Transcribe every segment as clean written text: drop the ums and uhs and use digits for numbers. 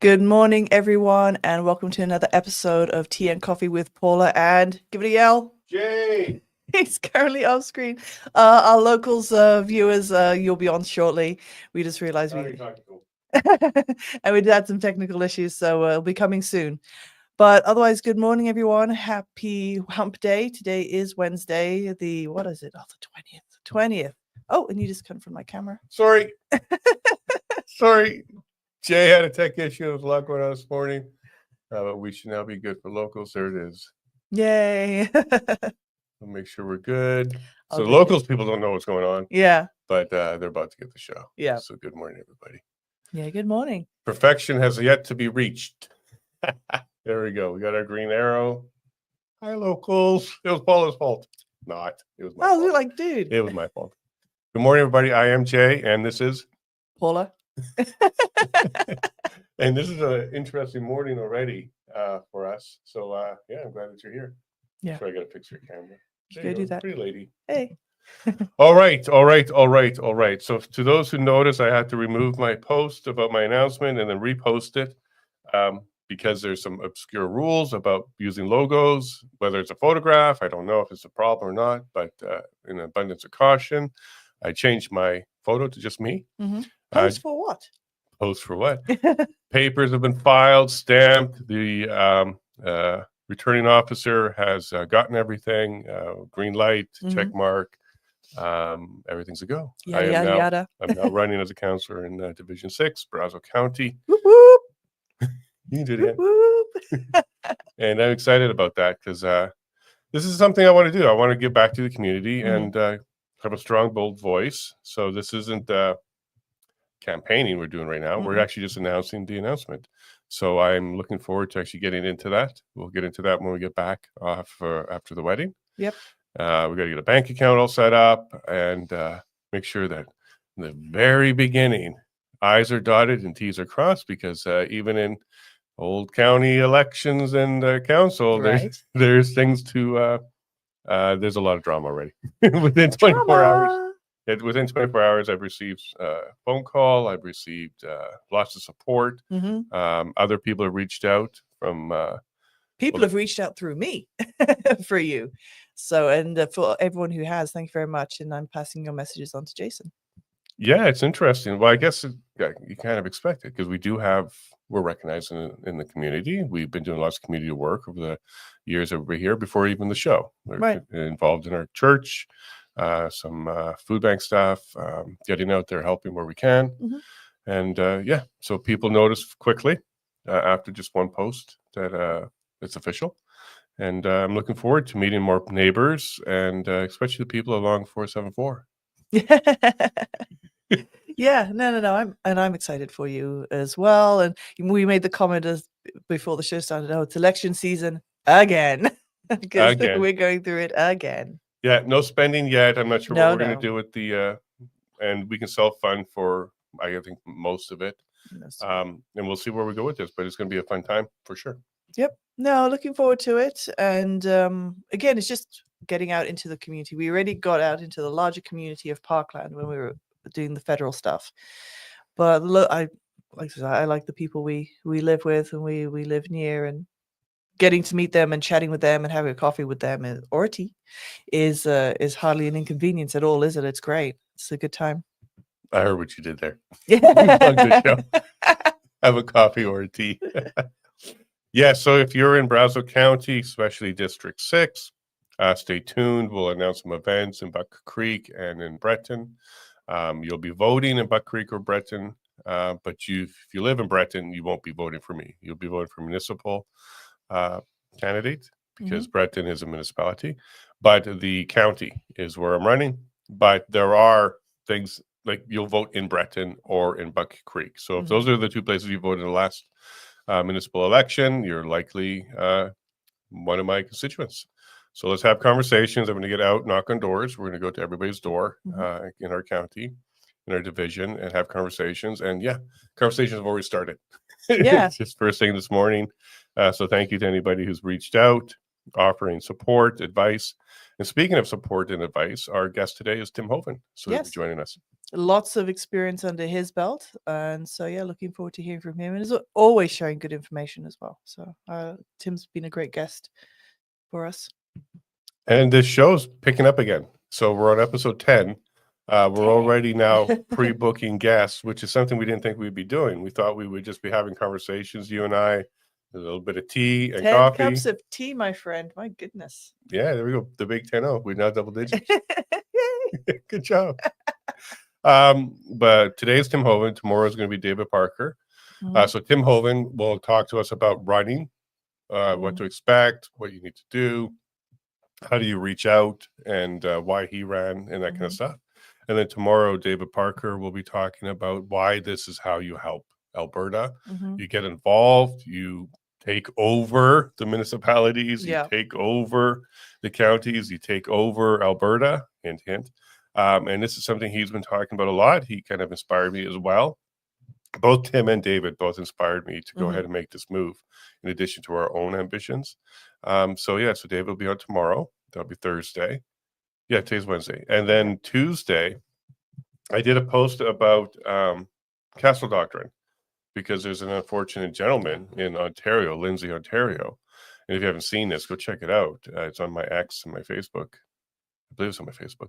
Good morning, everyone, and welcome to another episode of Tea and Coffee with Paula and give it a yell. Jay! He's currently off screen. Our locals viewers, you'll be on shortly. We just realized and we had some technical issues, so it'll be coming soon. But otherwise, good morning, everyone. Happy Hump Day. Today is Wednesday, the 20th. Oh, and you just come from my camera. Sorry. Jay had a tech issue. There was a lot going on this morning. But we should now be good for locals. There it is. Yay. We'll make sure we're good. So locals people don't know what's going on. Yeah. But they're about to get the show. Yeah. So good morning, everybody. Yeah, good morning. Perfection has yet to be reached. There we go. We got our green arrow. Hi, locals. It was Paula's fault. Not. It was my fault. You're like, dude. It was my fault. Good morning, everybody. I am Jay, and this is Paula. And this is an interesting morning already for us. So, yeah, I'm glad that you're here. Yeah. So I got to fix your camera. There you go, do that. Pretty lady. Hey. All right. So to those who notice, I had to remove my post about my announcement and then repost it because there's some obscure rules about using logos, whether it's a photograph. I don't know if it's a problem or not, but in abundance of caution, I changed my photo to just me. Mm-hmm. Post for what? Post for what? Papers have been filed, stamped. The returning officer has gotten everything. Green light, check mark. Everything's a go. Yada. I'm now running as a counselor in Division 6, Brazo County. Whoop, whoop. You can do it Whoop. And I'm excited about that because this is something I want to do. I want to give back to the community and have a strong, bold voice. So this isn't campaigning we're doing right now. We're actually just announcing the announcement. So I'm looking forward to actually getting into that. We'll get into that when we get back after the wedding. Yep. We got to get a bank account all set up and make sure that in the very beginning, I's are dotted and T's are crossed because even in old county elections and council, there's things to there's a lot of drama already. Within 24 hours. Within 24 hours, I've received a phone call. I've received lots of support. Other people have reached out from... people have reached out through me for you. So, and for everyone who has, thank you very much. And I'm passing your messages on to Jason. Yeah, it's interesting. Well, I guess you kind of expect it because we're recognized in the community. We've been doing lots of community work over the years over here before even the show. We're involved in our church. Some food bank staff, getting out there, helping where we can. And so people notice quickly after just one post that it's official. And I'm looking forward to meeting more neighbors and especially the people along 474. Yeah, no. I'm excited for you as well. And we made the comment before the show started, it's election season again. Because we're going through it again. Yeah, no spending yet. I'm not sure what we're going to do with the, and we can self-fund for, I think, most of it. And we'll see where we go with this, but it's going to be a fun time for sure. Yep. No, looking forward to it. And again, it's just getting out into the community. We already got out into the larger community of Parkland when we were doing the federal stuff. But I like the people we live with and we live near, and getting to meet them and chatting with them and having a coffee with them or tea is hardly an inconvenience at all, is it? It's great. It's a good time. I heard what you did there. Yeah. Have a coffee or a tea. Yeah, so if you're in Brazo County, especially District 6, stay tuned. We'll announce some events in Buck Creek and in Breton. You'll be voting in Buck Creek or Breton, but if you live in Breton, you won't be voting for me. You'll be voting for municipal candidate because Breton is a municipality, but the county is where I'm running. But there are things like you'll vote in Breton or in Buck Creek. So if those are the two places you voted in the last municipal election, you're likely one of my constituents. So let's have conversations. I'm going to get out, knock on doors. We're going to go to everybody's door in our county, in our division, and have conversations. And yeah, conversations have already started. Yeah. It's just first thing this morning. So thank you to anybody who's reached out, offering support, advice. And speaking of support and advice, our guest today is Tim Hoven. So he'll be joining us. lots of experience under his belt. And so, yeah, looking forward to hearing from him. And is always sharing good information as well. So Tim's been a great guest for us. And this show's picking up again. So we're on episode 10. We're already now pre-booking guests, which is something we didn't think we'd be doing. We thought we would just be having conversations, you and I, a little bit of tea and 10 coffee. 10 cups of tea, my friend. My goodness. Yeah, there we go. The big 10-0. We're now double digits. Good job. But today's Tim Hoven. Tomorrow is going to be David Parker. So Tim Hoven will talk to us about running, what to expect, what you need to do, how do you reach out, and why he ran, and that kind of stuff. And then tomorrow, David Parker will be talking about why this is how you help Alberta. You get involved, you take over the municipalities, you take over the counties, you take over Alberta, hint, hint. And this is something he's been talking about a lot. He kind of inspired me as well. Both Tim and David both inspired me to go ahead and make this move, in addition to our own ambitions. So David will be on tomorrow. That'll be Thursday. Yeah, today's Wednesday. And then Tuesday, I did a post about Castle Doctrine, because there's an unfortunate gentleman in Ontario, Lindsay, Ontario. And if you haven't seen this, go check it out. It's on my X and my Facebook. I believe it's on my Facebook.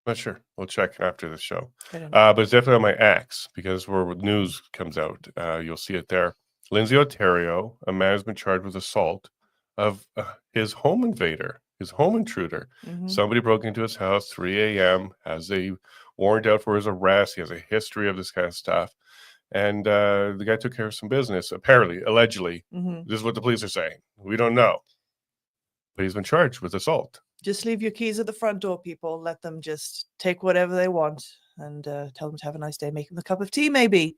Not sure. We'll check after the show. But it's definitely on my X, because where news comes out, you'll see it there. Lindsay, Ontario, a man has been charged with assault of his home invader, his home intruder. Somebody broke into his house 3 a.m., has a warrant out for his arrest. He has a history of this kind of stuff. And the guy took care of some business, apparently, allegedly. This is what the police are saying. We don't know. But he's been charged with assault. Just leave your keys at the front door, people. Let them just take whatever they want, and tell them to have a nice day. Make them a cup of tea, maybe.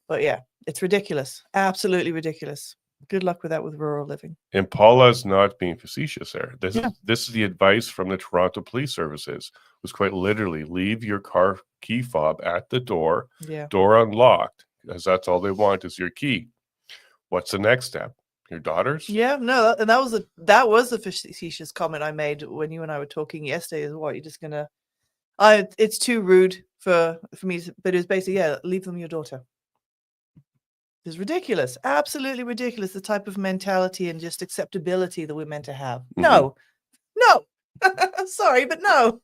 But yeah, it's ridiculous. Absolutely ridiculous. Good luck with that with rural living. And Paula's not being facetious there. This is the advice from the Toronto Police Services. It was quite literally, leave your car key fob at the door, door unlocked, because that's all they want is your key. What's the next step? Your daughters? Yeah, no, and that was the facetious comment I made when you and I were talking yesterday. Is what you're just gonna? It's too rude for me, but it's basically leave them your daughter. It's ridiculous, absolutely ridiculous. The type of mentality and just acceptability that we're meant to have. No, sorry, but no.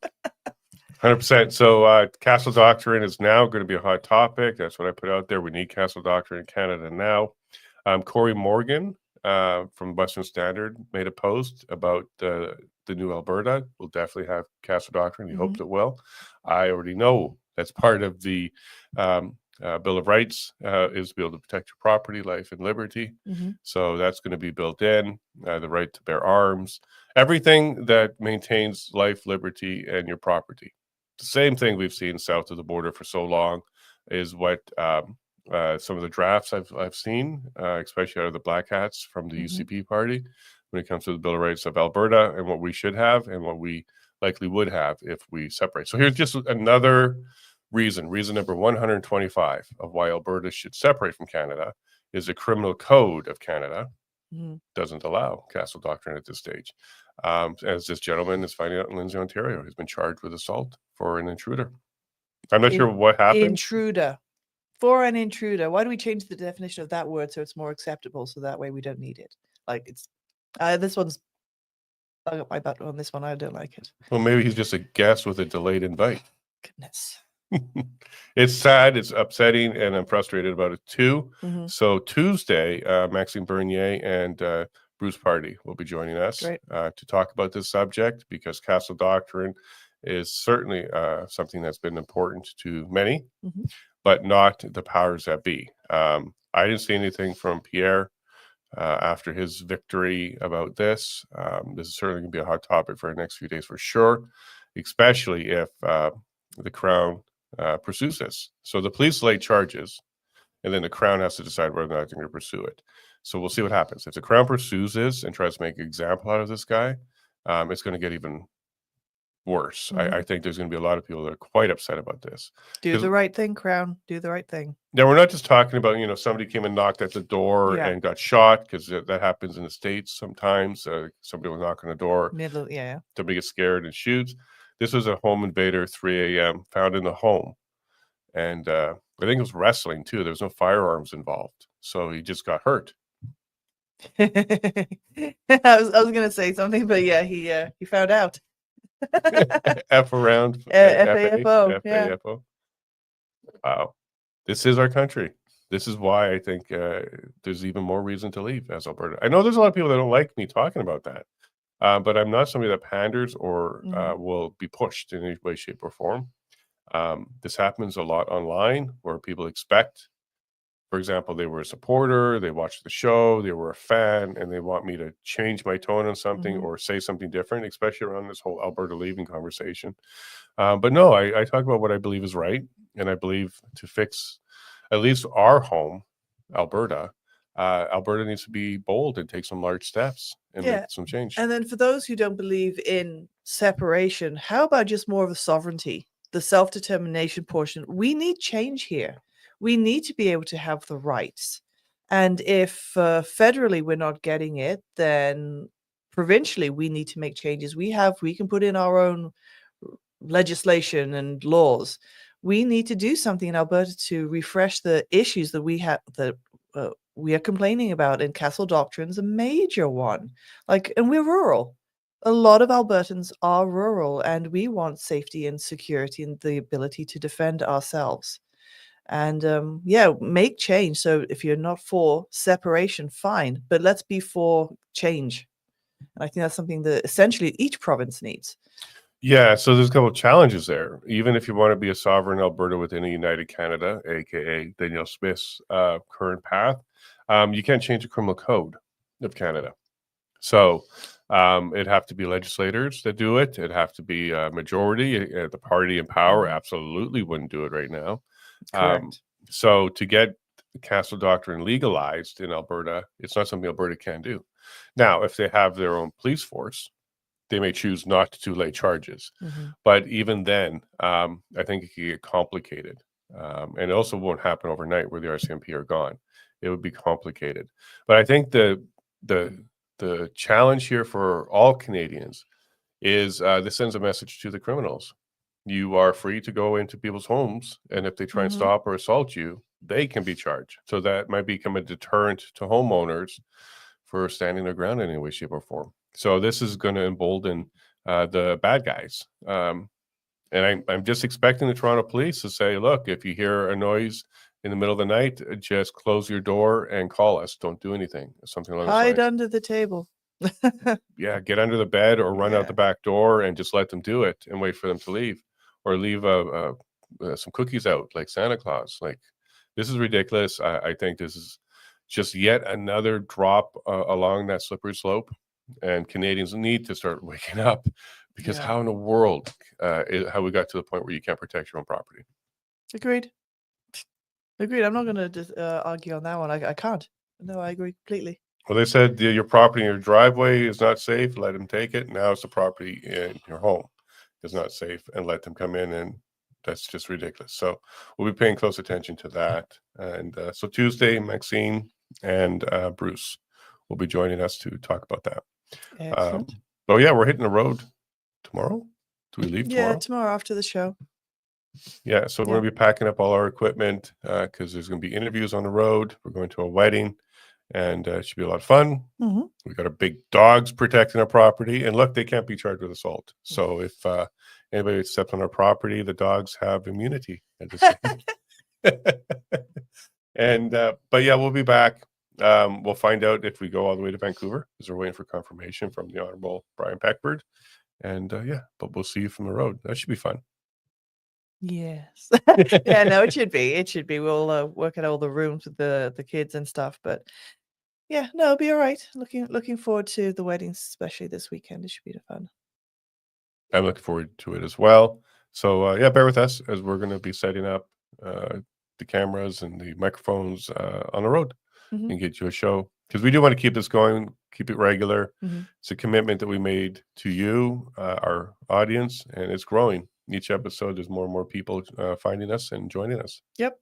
100%. So Castle Doctrine is now going to be a hot topic. That's what I put out there. We need Castle Doctrine in Canada now. Corey Morgan from Western Standard made a post about the new Alberta. We'll definitely have Castle Doctrine. He hopes it will. I already know that's part of the Bill of Rights is to be able to protect your property, life, and liberty. So that's going to be built in. The right to bear arms, everything that maintains life, liberty, and your property. The same thing we've seen south of the border for so long is what some of the drafts I've seen, especially out of the Black Hats from the UCP party, when it comes to the Bill of Rights of Alberta and what we should have and what we likely would have if we separate. So here's just another reason number 125 of why Alberta should separate from Canada is the Criminal Code of Canada doesn't allow Castle Doctrine at this stage. As this gentleman is finding out in Lindsay, Ontario, he's been charged with assault for an intruder. I'm not sure what happened. Intruder. For an intruder. Why do we change the definition of that word so it's more acceptable, so that way we don't need it? Like, it's this one's I got my butt on this one. I don't like it. Well, maybe he's just a guest with a delayed invite. Goodness. It's sad, it's upsetting, and I'm frustrated about it too. So Tuesday, Maxime Bernier and Bruce Party will be joining us to talk about this subject, because Castle Doctrine is certainly something that's been important to many, but not the powers that be. I didn't see anything from Pierre after his victory about this. This is certainly going to be a hot topic for the next few days for sure, especially if the Crown pursues this. So the police lay charges, and then the Crown has to decide whether or not they're going to pursue it. So we'll see what happens. If the Crown pursues this and tries to make an example out of this guy, it's going to get even worse. I think there's going to be a lot of people that are quite upset about this. Do the right thing, Crown. Do the right thing. Now, we're not just talking about, somebody came and knocked at the door and got shot, because that happens in the States sometimes. Somebody will knock on the door. Somebody gets scared and shoots. This was a home invader, 3 a.m., found in the home. And I think it was wrestling too. There was no firearms involved, so he just got hurt. I was gonna say something, but yeah, he found out. F around FAFO, yeah. FAFO. Wow, this is our country. This is why I think there's even more reason to leave as Alberta. I know there's a lot of people that don't like me talking about that, but I'm not somebody that panders or will be pushed in any way, shape, or form. This happens a lot online where people expect, for example, they were a supporter, they watched the show, they were a fan, and they want me to change my tone on something or say something different, especially around this whole Alberta leaving conversation. But no, I talk about what I believe is right. And I believe to fix at least our home, Alberta, Alberta needs to be bold and take some large steps and make some change. And then for those who don't believe in separation, how about just more of a sovereignty, the self-determination portion? We need change here. We need to be able to have the rights. And if federally we're not getting it, then provincially we need to make changes. We can put in our own legislation and laws. We need to do something in Alberta to refresh the issues that we have, that we are complaining about. And Castle Doctrine's a major one. And we're rural. A lot of Albertans are rural, and we want safety and security and the ability to defend ourselves. And make change. So if you're not for separation, fine, but let's be for change. And I think that's something that essentially each province needs. Yeah, so there's a couple of challenges there. Even if you want to be a sovereign Alberta within a united Canada, aka Danielle Smith's current path, you can't change the criminal code of Canada. So it'd have to be legislators that do it. It'd have to be a majority. The party in power absolutely wouldn't do it right now. So to get the Castle Doctrine legalized in Alberta, it's not something Alberta can do. Now, if they have their own police force, they may choose not to lay charges. But even then, I think it could get complicated. And it also won't happen overnight where the RCMP are gone. It would be complicated. But I think the challenge here for all Canadians is this sends a message to the criminals. You are free to go into people's homes, and if they try and stop or assault you, they can be charged. So that might become a deterrent to homeowners for standing their ground in any way, shape, or form. So this is going to embolden the bad guys. And I'm just expecting the Toronto police to say, look, if you hear a noise in the middle of the night, just close your door and call us. Don't do anything. Something along those lines. Hide under the table. Yeah, get under the bed or run out the back door and just let them do it and wait for them to leave. Or leave some cookies out like Santa Claus. Like, this is ridiculous. I think this is just yet another drop along that slippery slope. And Canadians need to start waking up, because how in the world how we got to the point where you can't protect your own property? Agreed. I'm not going to argue on that one. I can't. No, I agree completely. Well, they said your property in your driveway is not safe. Let them take it. Now it's the property in your home is not safe, and let them come in, and that's just ridiculous. So we'll be paying close attention to that. And so Tuesday, Maxine and Bruce will be joining us to talk about that. Excellent. Yeah, we're hitting the road tomorrow. Do we leave tomorrow? Yeah, tomorrow after the show. Yeah, so we're going to be packing up all our equipment because there's going to be interviews on the road. We're going to a wedding, and it should be a lot of fun. We got our big dogs protecting our property, and look, they can't be charged with assault. So if anybody steps on our property, the dogs have immunity at this point. And but yeah, we'll be back. We'll find out if we go all the way to Vancouver, because we're waiting for confirmation from the Honorable Brian Peckford. And but we'll see you from the road. That should be fun. Yes. Yeah, no, it should be. It should be. We'll work at all the rooms with the kids and stuff. But yeah, no, it'll be all right. Looking forward to the weddings, especially this weekend. It should be fun. I'm looking forward to it as well. So yeah, bear with us as we're going to be setting up the cameras and the microphones on the road and get you a show, because we do want to keep this going, keep it regular. It's a commitment that we made to you, our audience, and it's growing. Each episode, there's more and more people finding us and joining us. Yep.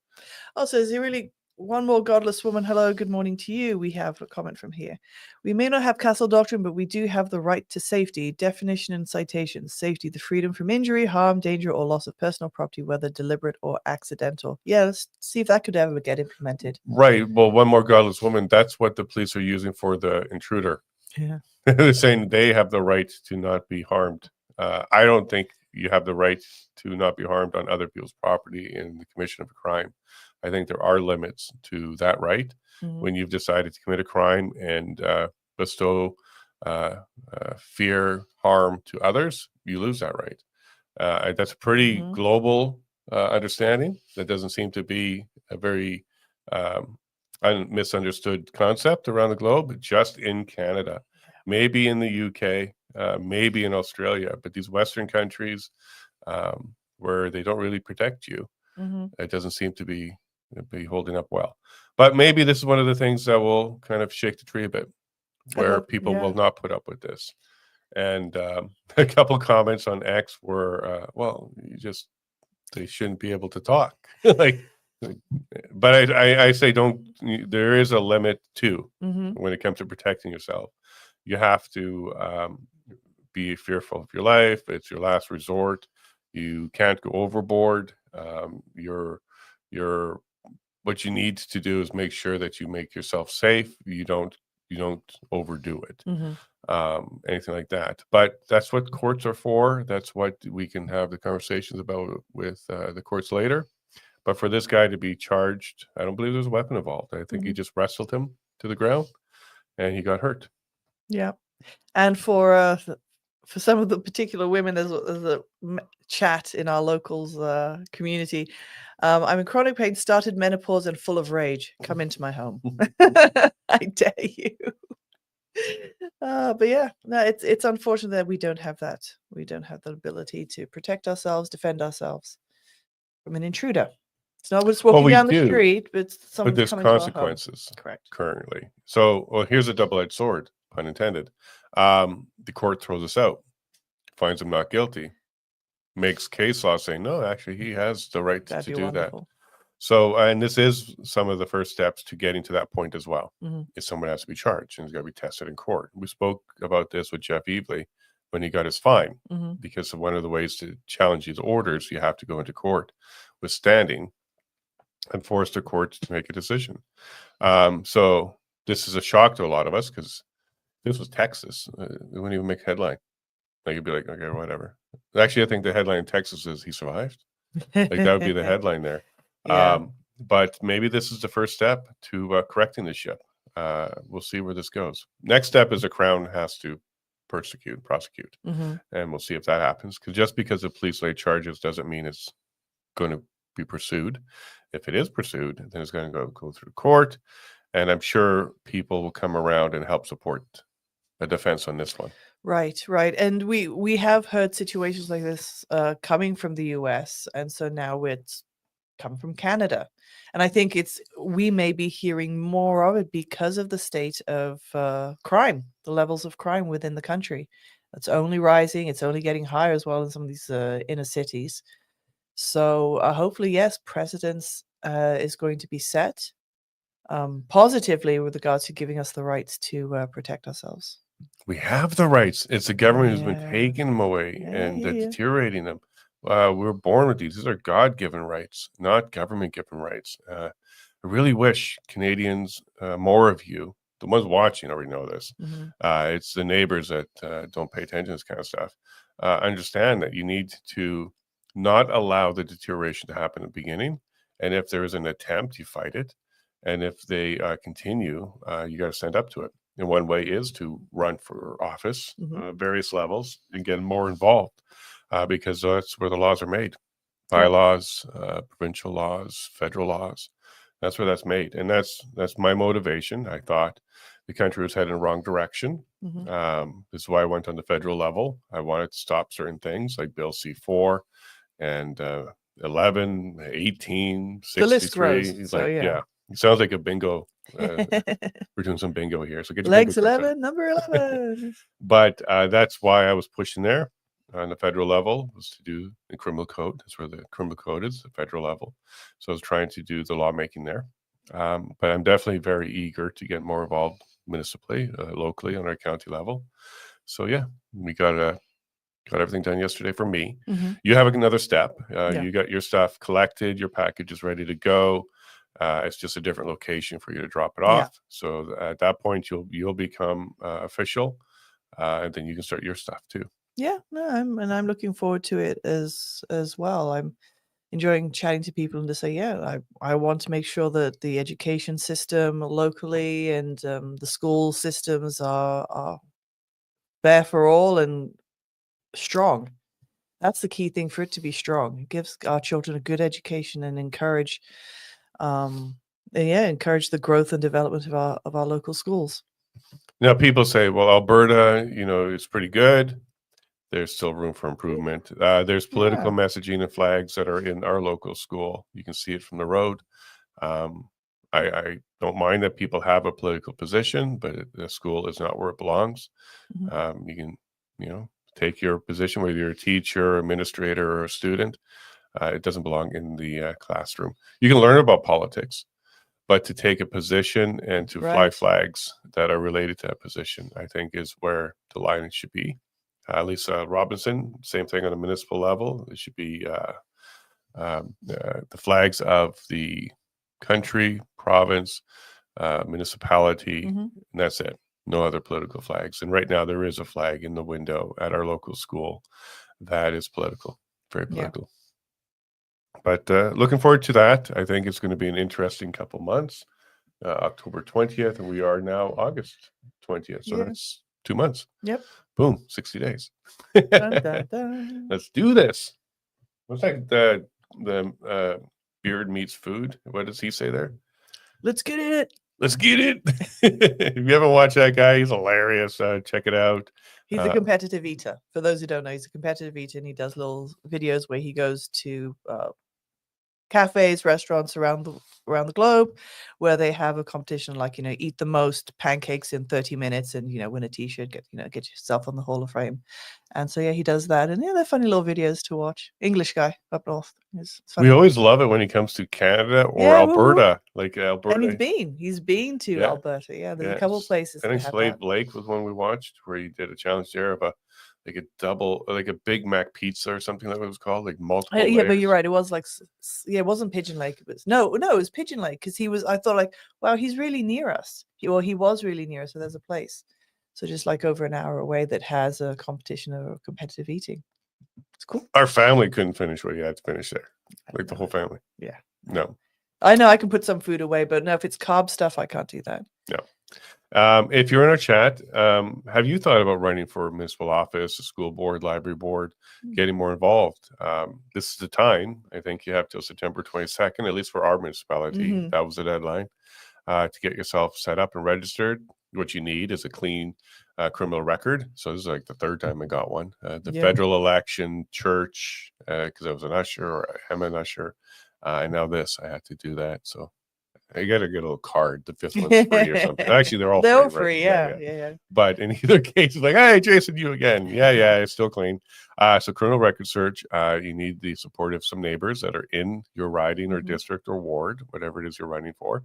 Also, it's a really one more godless woman. Hello, good morning to you. We have a comment from here. We may not have castle doctrine, but we do have the right to safety. Definition and citations. Safety, the freedom from injury, harm, danger, or loss of personal property, whether deliberate or accidental. Yeah, let's see if that could ever get implemented. Right. Well, one more godless woman. That's what the police are using for the intruder. Yeah. They're saying they have the right to not be harmed. I don't think you have the right to not be harmed on other people's property in the commission of a crime. I think there are limits to that right. When you've decided to commit a crime and bestow fear, harm to others, you lose that right. That's a pretty global understanding. That doesn't seem to be a very misunderstood concept around the globe, just in Canada. Maybe in the UK, maybe in Australia, but these Western countries where they don't really protect you, it doesn't seem to be holding up well. But maybe this is one of the things that will kind of shake the tree a bit, where people will not put up with this. And a couple comments on X were, well, they shouldn't be able to talk. But I say there is a limit too when it comes to protecting yourself. You have to be fearful of your life. It's your last resort. You can't go overboard. What you need to do is make sure that you make yourself safe. You don't overdo it. Anything like that. But that's what courts are for. That's what we can have the conversations about with the courts later. But for this guy to be charged, I don't believe there's a weapon involved. I think he just wrestled him to the ground and he got hurt. Yeah. And for some of the particular women, there's a chat in our locals community. I'm in chronic pain, started menopause, and full of rage. Come into my home. I dare you. But yeah, no, it's unfortunate that we don't have that. We don't have the ability to protect ourselves, defend ourselves from an intruder. It's not just walking down the street, but someone's there's coming to our home. consequences. Correct. Currently. So, well, here's a double-edged sword, pun intended. The court throws us out, finds him not guilty, makes case law saying, no, actually, he has the right to do that. So, and this is some of the first steps to getting to that point as well. Is someone has to be charged and he's got to be tested in court. We spoke about this with Jeff Evely when he got his fine, because one of the ways to challenge these orders, you have to go into court with standing and force the court to make a decision. So this is a shock to a lot of us, because this was Texas. It wouldn't even make headline. Like, you'd be like, okay, whatever. Actually, I think the headline in Texas is he survived. Like, that would be the headline there. But maybe this is the first step to correcting the ship. We'll see where this goes. Next step is the Crown has to prosecute, and we'll see if that happens. Because just because the police lay charges doesn't mean it's going to be pursued. If it is pursued, then it's going to go through court, and I'm sure people will come around and help support a defense on this one. Right. And we have heard situations like this coming from the US, and so now it's come from Canada. And I think we may be hearing more of it because of the state of crime, the levels of crime within the country. It's only rising. It's only getting higher as well in some of these inner cities. So hopefully, yes, precedence is going to be set positively with regards to giving us the rights to protect ourselves. We have the rights. It's the government who's been taking them away and deteriorating them. We're born with these. These are God-given rights, not government-given rights. I really wish Canadians, more of you, the ones watching already know this. It's the neighbors that don't pay attention to this kind of stuff. Understand that you need to not allow the deterioration to happen at the beginning. And if there is an attempt, you fight it. And if they continue, you got to stand up to it. And one way is to run for office, various levels, and get more involved, because that's where the laws are made. Bylaws, provincial laws, federal laws. That's where that's made. And that's my motivation. I thought the country was heading in the wrong direction. This is why I went on the federal level. I wanted to stop certain things like Bill C-4 and 11, 18, 63. The list grows. So, yeah. It sounds like a bingo. We're doing some bingo here. So get your legs 11, number 11. But that's why I was pushing there on the federal level, was to do the criminal code. That's where the criminal code is, the federal level. So I was trying to do the lawmaking there. But I'm definitely very eager to get more involved municipally, locally on our county level. So yeah, we got everything done yesterday for me. You have another step. Yeah. You got your stuff collected, your package is ready to go. It's just a different location for you to drop it Yeah. off. So at that point, you'll become official, and then you can start your stuff too. Yeah, no, I'm looking forward to it as well. I'm enjoying chatting to people and to say, yeah, I want to make sure that the education system locally and the school systems are there for all and strong. That's the key thing for it to be strong. It gives our children a good education and encourage the growth and development of our local schools. Now, people say, well, Alberta, is pretty good. There's still room for improvement. There's political messaging and flags that are in our local school. You can see it from the road. I don't mind that people have a political position, but the school is not where it belongs. You can, take your position, whether you're a teacher, administrator, or a student. It doesn't belong in the classroom. You can learn about politics, but to take a position and to fly flags that are related to that position, I think is where the line should be. Lisa Robinson, same thing on a municipal level. It should be the flags of the country, province, municipality, and that's it. No other political flags. And right now there is a flag in the window at our local school that is political, very political. But looking forward to that. I think it's going to be an interesting couple months. October 20th, and we are now August 20th. So that's 2 months. Yep. Boom, 60 days. Dun, dun, dun. Let's do this. What's that? The beard meets food. What does he say there? Let's get it. Let's get it. If you haven't watched that guy, he's hilarious. Check it out. He's a competitive eater. For those who don't know, he's a competitive eater, and he does little videos where he goes to cafes, restaurants around the globe, where they have a competition like, eat the most pancakes in 30 minutes and, win a t-shirt, get yourself on the Hall of Fame. And so, he does that. And they're funny little videos to watch. English guy up north. It's funny. We always love it when he comes to Canada or Alberta. Like Alberta. And he's been to Alberta. Yeah, there's a couple of places. I think Slave Lake was one we watched where he did a challenge there of a Big Mac pizza or something that was called, like multiple layers. But you're right. It was it wasn't Pigeon Lake. It was no, it was Pigeon Lake because I thought like, wow, he's really near us. He was really near us. So there's a place, so just like over an hour away that has a competition of competitive eating. It's cool. Our family couldn't finish what he had to finish there, like the whole family. Yeah. No. I know I can put some food away, but no, if it's carb stuff, I can't do that. No. If you're in our chat, have you thought about running for municipal office, a school board, library board, getting more involved? This is the time. I think you have till September 22nd, at least for our municipality. That was the deadline to get yourself set up and registered. What you need is a clean criminal record. So this is like the third time I got one. The federal election, church, because I was an usher or I'm an usher. And now this, I had to do that. So I got to get a little card. The fifth one's free or something. Actually, they're all free. Right? Yeah. But in either case, it's like, hey, Jason, you again. Yeah, it's still clean. So criminal record search, you need the support of some neighbors that are in your riding or district or ward, whatever it is you're running for.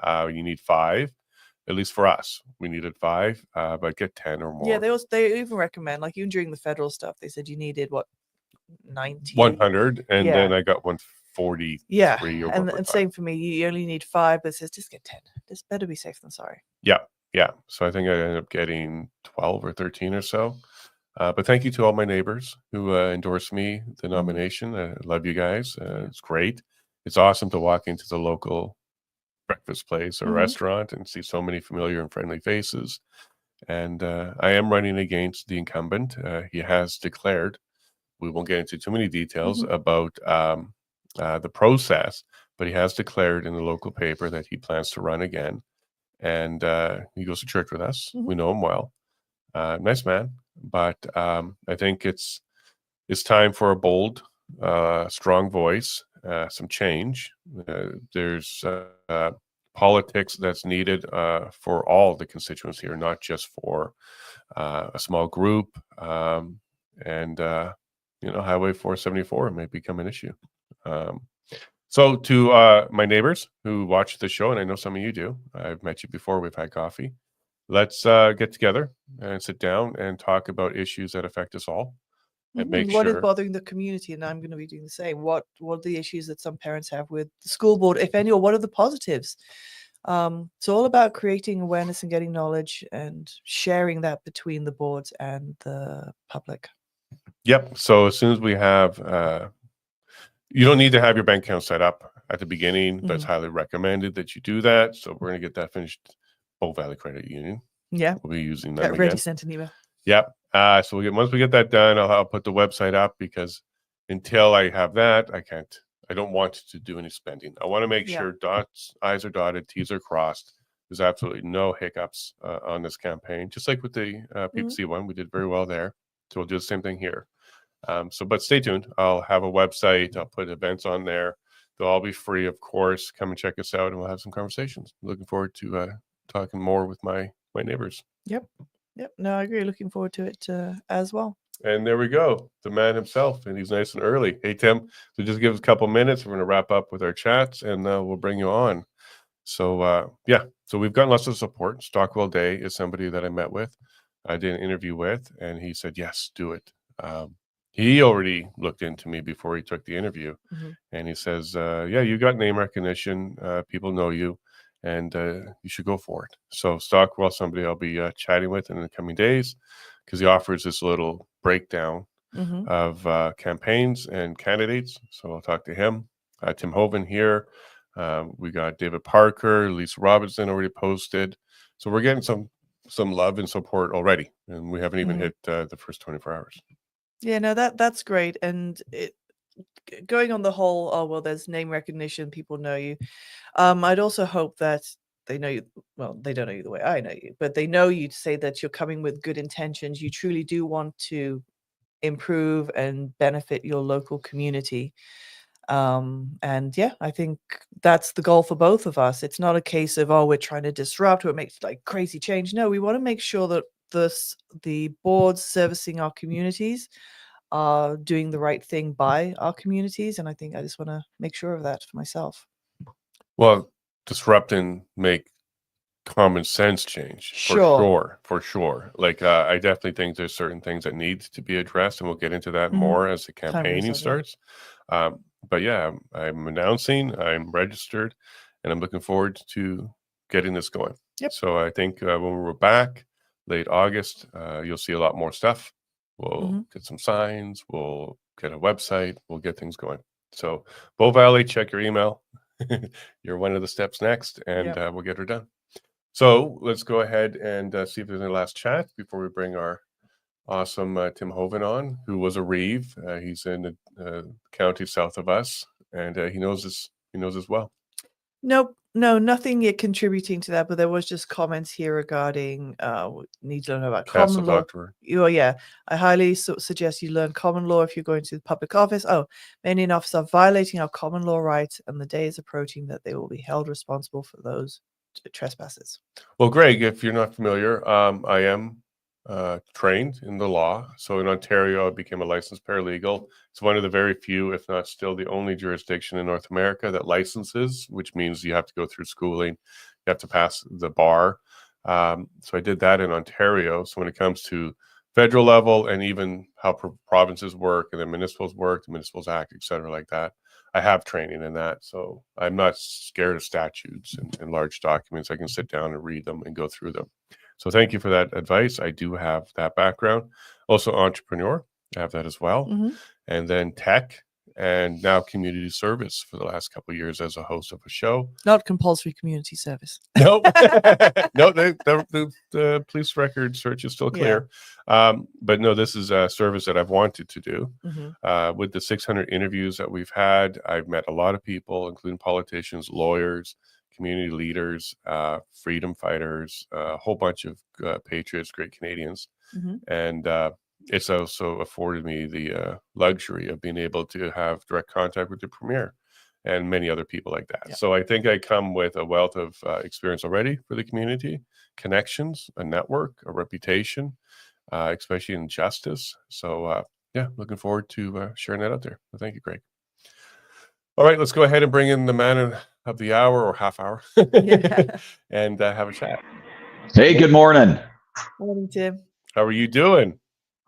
You need 5, at least for us. We needed 5, but get 10 or more. Yeah, they even recommend, like even during the federal stuff, they said you needed 90? 100, and then I got 143. Yeah, and same for me. You only need 5, but it says just get 10. Just better be safe than sorry. Yeah. So I think I ended up getting 12 or 13 or so. But thank you to all my neighbors who endorsed me the nomination. I love you guys. It's great. It's awesome to walk into the local breakfast place or restaurant and see so many familiar and friendly faces. And I am running against the incumbent. He has declared. We won't get into too many details about the process, but he has declared in the local paper that he plans to run again. And he goes to church with us. We know him well. Nice man. But I think it's time for a bold, strong voice, some change. There's politics that's needed for all the constituents here, not just for a small group. And Highway 474 may become an issue. So to my neighbors who watch the show, and I know some of you do, I've met you before, we've had coffee. Let's get together and sit down and talk about issues that affect us all and make What is sure. bothering the community? And I'm going to be doing the same. What are the issues that some parents have with the school board, if any, or what are the positives? It's all about creating awareness and getting knowledge and sharing that between the boards and the public. Yep. So as soon as we have, you don't need to have your bank account set up at the beginning, but it's highly recommended that you do that. So we're going to get that finished. Bow Valley Credit Union. Yeah. We'll be using them Get ready, again. sent an email. Yep. So once we get that done, I'll put the website up, because until I have that, I don't want to do any spending. I want to make sure I's are dotted, T's are crossed. There's absolutely no hiccups on this campaign. Just like with the PPC one, we did very well there. So we'll do the same thing here. But stay tuned. I'll have a website. I'll put events on there. They'll all be free, of course. Come and check us out, and we'll have some conversations. Looking forward to talking more with my neighbors. Yep. No, I agree. Looking forward to it as well. And there we go, the man himself, and he's nice and early. Hey, Tim, so just give us a couple minutes. We're going to wrap up with our chats, and we'll bring you on. So, so we've gotten lots of support. Stockwell Day is somebody that I met with. I did an interview with, and he said, yes, do it. He already looked into me before he took the interview, and he says, yeah, you got name recognition. People know you, and you should go for it. So Stockwell, somebody I'll be chatting with in the coming days, because he offers this little breakdown of campaigns and candidates. So I'll talk to him. Tim Hoven here. We got David Parker, Lisa Robinson already posted. So we're getting some love and support already, and we haven't even hit the first 24 hours. Yeah, no, that's great. And going on the whole, oh, well, there's name recognition, people know you. I'd also hope that they know you. Well, they don't know you the way I know you, but they know you to say that you're coming with good intentions. You truly do want to improve and benefit your local community. And yeah, I think that's the goal for both of us. It's not a case of, oh, we're trying to disrupt or make like crazy change. No, we want to make sure that the boards servicing our communities are doing the right thing by our communities. And I think I just want to make sure of that for myself. Well, disrupt and make common sense change. Sure. For sure. Like, I definitely think there's certain things that need to be addressed, and we'll get into that more as the campaigning starts. But yeah, I'm announcing, I'm registered, and I'm looking forward to getting this going. Yep. So I think when we're back late August, you'll see a lot more stuff. We'll get some signs, we'll get a website, we'll get things going. So Bow Valley, check your email. You're one of the steps next, and we'll get her done. So let's go ahead and see if there's any last chat before we bring our awesome Tim Hoven on, who was a Reeve. He's in the county south of us, and he knows this. He knows as well. Nope. No, nothing yet contributing to that, but there was just comments here regarding need to learn about common law. Oh, yeah. I highly suggest you learn common law if you're going to the public office. Oh, many in office are violating our common law rights, and the day is approaching that they will be held responsible for those trespasses. Well, Greg, if you're not familiar, I am trained in the law. So in Ontario, I became a licensed paralegal. It's one of the very few, if not still the only jurisdiction in North America that licenses, which means you have to go through schooling, you have to pass the bar. So I did that in Ontario. So when it comes to federal level and even how provinces work and the municipals work, the Municipals Act, et cetera, like that, I have training in that. So I'm not scared of statutes and large documents. I can sit down and read them and go through them. So thank you for that advice. I do have that background. Also entrepreneur, I have that as well. And then tech, and now community service for the last couple of years as a host of a show. Not compulsory community service. No, no, the police record search is still clear. But no, this is a service that I've wanted to do. With the 600 interviews that we've had, I've met a lot of people, including politicians, lawyers, community leaders, freedom fighters, a whole bunch of patriots, great Canadians. And it's also afforded me the luxury of being able to have direct contact with the Premier and many other people like that. So I think I come with a wealth of experience already for the community, connections, a network, a reputation, especially in justice. So yeah, looking forward to sharing that out there. Well, thank you, Greg. All right, let's go ahead and bring in the man of the hour or half hour and have a chat. Hey, good morning. Morning, Tim. How are you doing?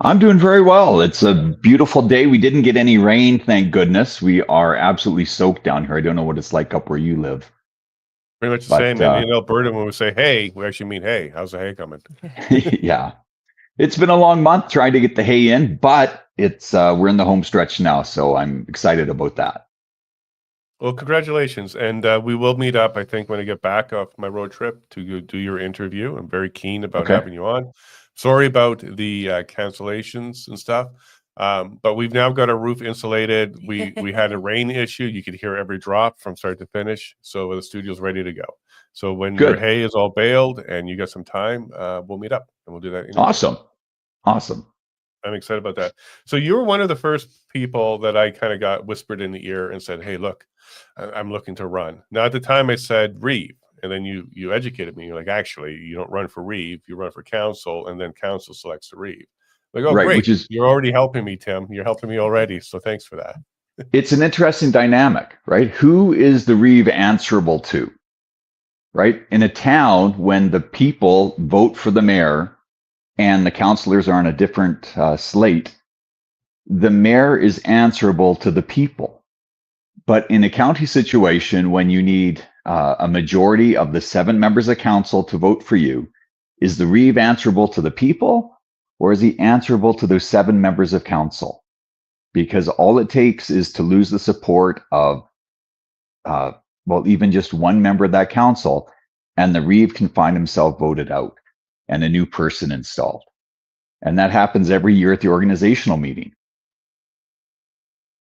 I'm doing very well. It's a beautiful day. We didn't get any rain, thank goodness. We are absolutely soaked down here. I don't know what it's like up where you live. Pretty much the But, same. In Alberta, when we say hey, we actually mean hey. How's the hay coming? Yeah. It's been a long month trying to get the hay in, but it's we're in the home stretch now, so I'm excited about that. Well, congratulations. And we will meet up, I think, when I get back off my road trip to go do your interview. I'm very keen about having you on. Sorry about the cancellations and stuff. But we've now got our roof insulated. We had a rain issue. You could hear every drop from start to finish. So the studio's ready to go. So when your hay is all baled and you got some time, we'll meet up and we'll do that. Awesome. I'm excited about that. So you were one of the first people that I kind of got whispered in the ear and said, hey, look, I'm looking to run. Now, at the time I said Reeve, and then you educated me. You're like, actually, you don't run for Reeve, you run for council, and then council selects the Reeve. Like, oh, great. You're already helping me, Tim. You're helping me already. So thanks for that. It's an interesting dynamic, right? Who is the Reeve answerable to, right? In a town, when the people vote for the mayor and the councillors are on a different slate, the mayor is answerable to the people. But in a county situation, when you need a majority of the 7 members of council to vote for you, is the Reeve answerable to the people, or is he answerable to those 7 members of council? Because all it takes is to lose the support of, even just one member of that council, and the Reeve can find himself voted out and a new person installed. And that happens every year at the organizational meeting.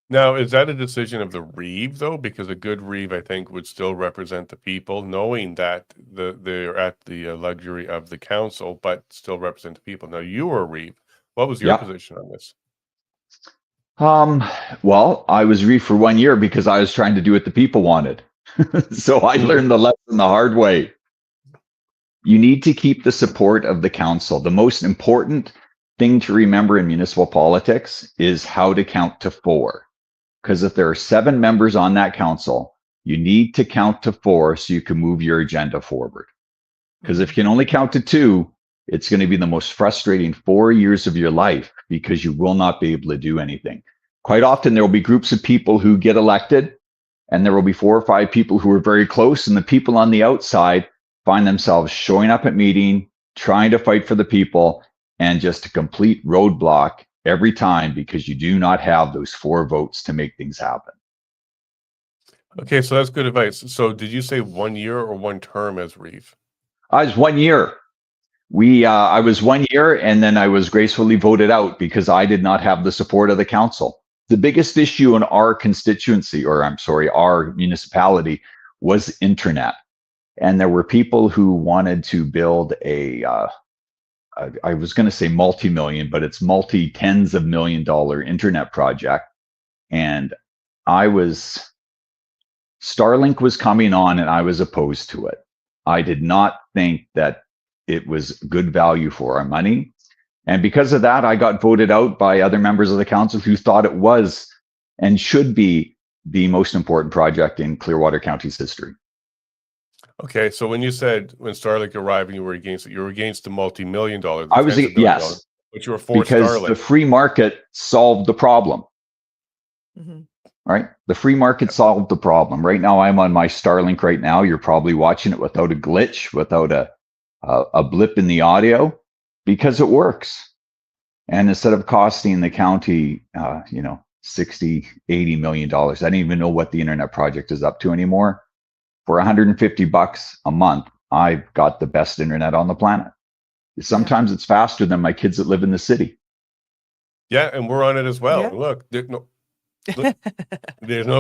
Now, is that a decision of the Reeve, though? Because a good Reeve, I think, would still represent the people, knowing that they're at the luxury of the council, but still represent the people. Now, you were a Reeve. What was your position on this? Well, I was Reeve for 1 year because I was trying to do what the people wanted. So I learned the lesson the hard way. You need to keep the support of the council. The most important thing to remember in municipal politics is how to count to 4. Because if there are 7 members on that council, you need to count to 4 so you can move your agenda forward. Because if you can only count to 2, it's going to be the most frustrating 4 years of your life because you will not be able to do anything. Quite often, there will be groups of people who get elected, and there will be 4 or 5 people who are very close, and the people on the outside find themselves showing up at meeting, trying to fight for the people, and just a complete roadblock every time because you do not have those 4 votes to make things happen. Okay, so that's good advice. So did you say 1 year or 1 term as Reeve? I was 1 year. I was 1 year, and then I was gracefully voted out because I did not have the support of the council. The biggest issue in our constituency, our municipality, was internet. And there were people who wanted to build I was going to say multi-million, but it's multi-tens of $1,000,000 internet project. And Starlink was coming on and I was opposed to it. I did not think that it was good value for our money. And because of that, I got voted out by other members of the council who thought it was and should be the most important project in Clearwater County's history. Okay, so when Starlink arrived and you were against the multi-million-dollar, I was, yes, but you were for because Starlink. The free market solved the problem. Right? The free market solved the problem. Right now, I'm on my Starlink right now. You're probably watching it without a glitch, without a blip in the audio, because it works. And instead of costing the county, $60, $80 million, I don't even know what the internet project is up to anymore. For $150 a month, I've got the best internet on the planet. Sometimes it's faster than my kids that live in the city. Yeah, and we're on it as well. Yeah. Look, there's no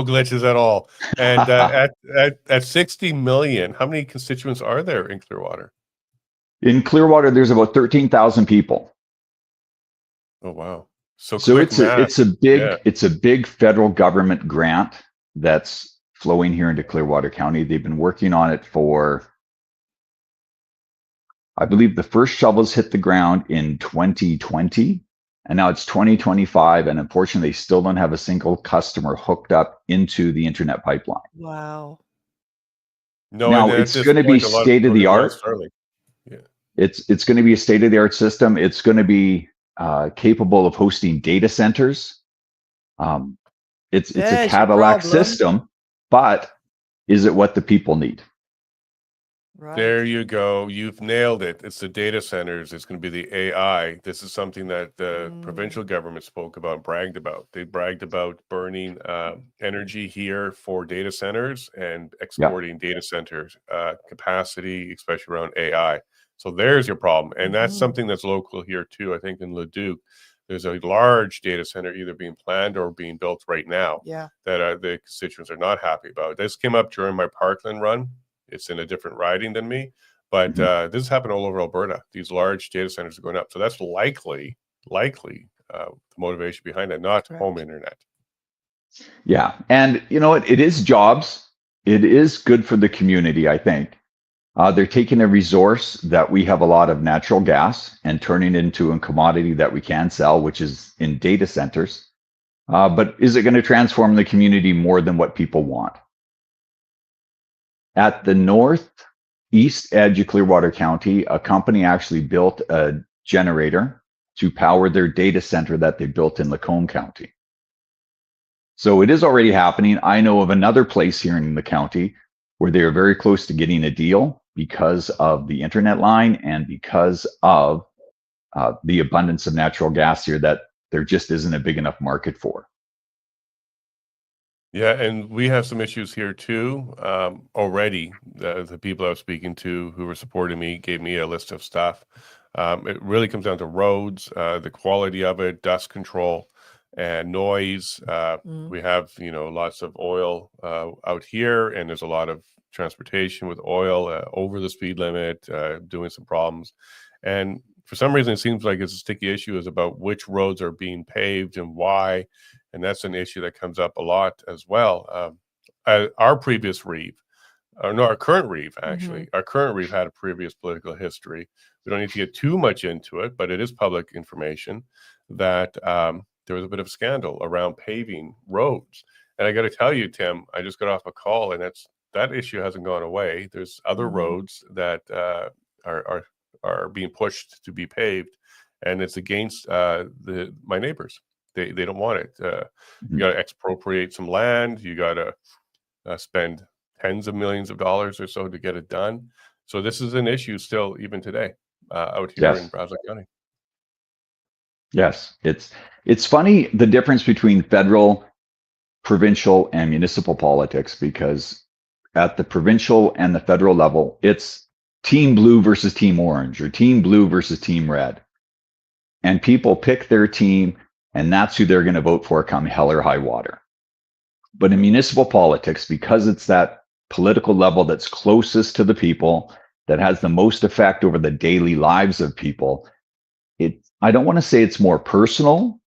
glitches at all. And at 60 million, how many constituents are there in Clearwater? In Clearwater, there's about 13,000 people. Oh wow! So it's a big federal government grant that's flowing here into Clearwater County. They've been working on it for, I believe the first shovels hit the ground in 2020, And now it's 2025, and unfortunately, they still don't have a single customer hooked up into the internet pipeline. Wow. No, and Now, at it's this going to be point, a lot of state of people the didn't want art. Starlink. Yeah. It's going to be a state of the art system. It's going to be capable of hosting data centers. It's a There's your Cadillac problem. system, but is it what the people need? Right. There you go. You've nailed it. It's the data centers. It's going to be the AI. This is something that the provincial government spoke about, bragged about. They bragged about burning energy here for data centers and exporting data centers capacity, especially around AI. So there's your problem. And that's something that's local here too. I think in Leduc, there's a large data center either being planned or being built right now that the constituents are not happy about. This came up during my Parkland run. It's in a different riding than me, but this has happened all over Alberta. These large data centers are going up. So that's likely the motivation behind it, not home internet. Yeah. And you know what? It is jobs. It is good for the community, I think. They're taking a resource that we have a lot of natural gas and turning it into a commodity that we can sell, which is in data centers. But is it going to transform the community more than what people want? At the northeast edge of Clearwater County, a company actually built a generator to power their data center that they built in Lacombe County. So it is already happening. I know of another place here in the county where they are very close to getting a deal because of the internet line and because of the abundance of natural gas here that there just isn't a big enough market for. Yeah, and we have some issues here too. Already, the people I was speaking to who were supporting me gave me a list of stuff. It really comes down to roads, the quality of it, dust control, and noise. We have, lots of oil out here, and there's a lot of transportation with oil over the speed limit, doing some problems. And for some reason, it seems like it's a sticky issue is about which roads are being paved and why. And that's an issue that comes up a lot as well. Our previous reeve, or no, our current reeve, actually, our current reeve had a previous political history. We don't need to get too much into it, but it is public information that there was a bit of a scandal around paving roads. And I got to tell you, Tim, I just got off a call, and that issue hasn't gone away. There's other roads that are being pushed to be paved, and it's against my neighbors. They don't want it. You got to expropriate some land. You got to spend tens of millions of dollars or so to get it done. So this is an issue still even today out here in Brazeau County. Yes, it's funny the difference between federal, provincial, and municipal politics, because at the provincial and the federal level, it's team blue versus team orange or team blue versus team red. And people pick their team, and that's who they're going to vote for come hell or high water. But in municipal politics, because it's that political level that's closest to the people, that has the most effect over the daily lives of people, I don't want to say it's more personable,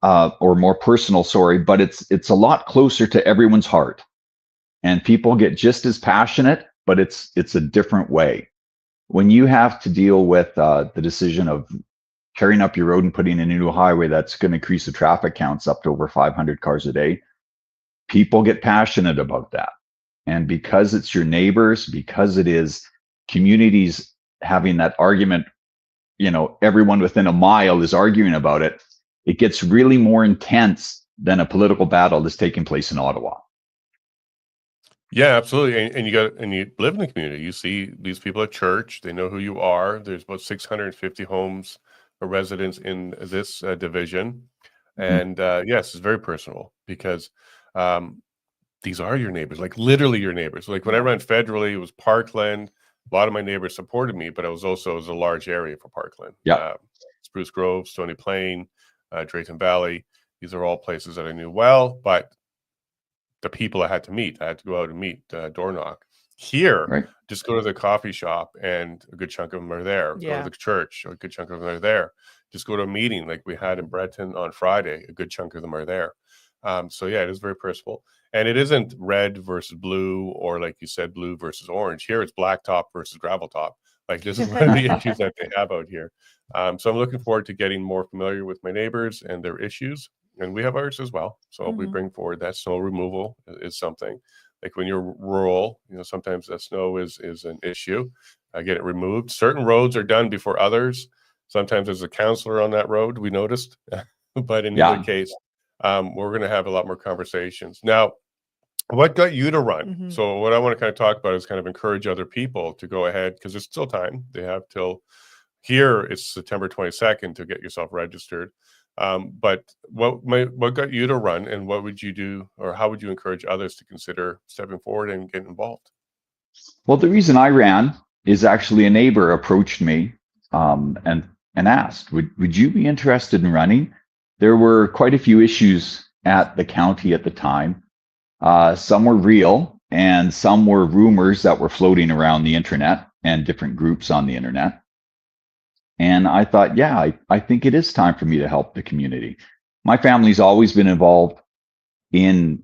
or more personal, sorry, but it's a lot closer to everyone's heart. And people get just as passionate, but it's a different way. When you have to deal with the decision of tearing up your road and putting in a new highway that's going to increase the traffic counts up to over 500 cars a day, people get passionate about that. And because it's your neighbors, because it is communities having that argument, everyone within a mile is arguing about it, it gets really more intense than a political battle that's taking place in Ottawa. Yeah, absolutely. And you live in the community. You see these people at church. They know who you are. There's about 650 homes or residents in this division. And yes, it's very personal because these are your neighbors, like literally your neighbors. Like when I ran federally, it was Parkland. A lot of my neighbors supported me, but it was a large area for Parkland. Yeah. Spruce Grove, Stony Plain, Drayton Valley. These are all places that I knew well, but the people I had to meet, I had to go out and meet, door knock. Here, just go to the coffee shop and a good chunk of them are there. Go to the church, a good chunk of them are there. Just go to a meeting like we had in Breton on Friday, a good chunk of them are there. So yeah, it is very personal. And it isn't red versus blue or like you said, blue versus orange. Here it's blacktop versus gravel top. Like, this is one of the issues that they have out here. So I'm looking forward to getting more familiar with my neighbors and their issues. And we have ours as well. So we bring forward that snow removal is something. Like when you're rural, sometimes that snow is an issue. Get it removed. Certain roads are done before others. Sometimes there's a counselor on that road, we noticed. But in either case, we're going to have a lot more conversations. Now, what got you to run? So what I want to kind of talk about is kind of encourage other people to go ahead, because there's still time. They have till here, it's September 22nd to get yourself registered. But what got you to run, and what would you do, or how would you encourage others to consider stepping forward and getting involved? Well, the reason I ran is actually a neighbor approached me and asked, would you be interested in running? There were quite a few issues at the county at the time. Some were real, and some were rumors that were floating around the internet and different groups on the internet. And I thought, yeah, I think it is time for me to help the community. My family's always been involved in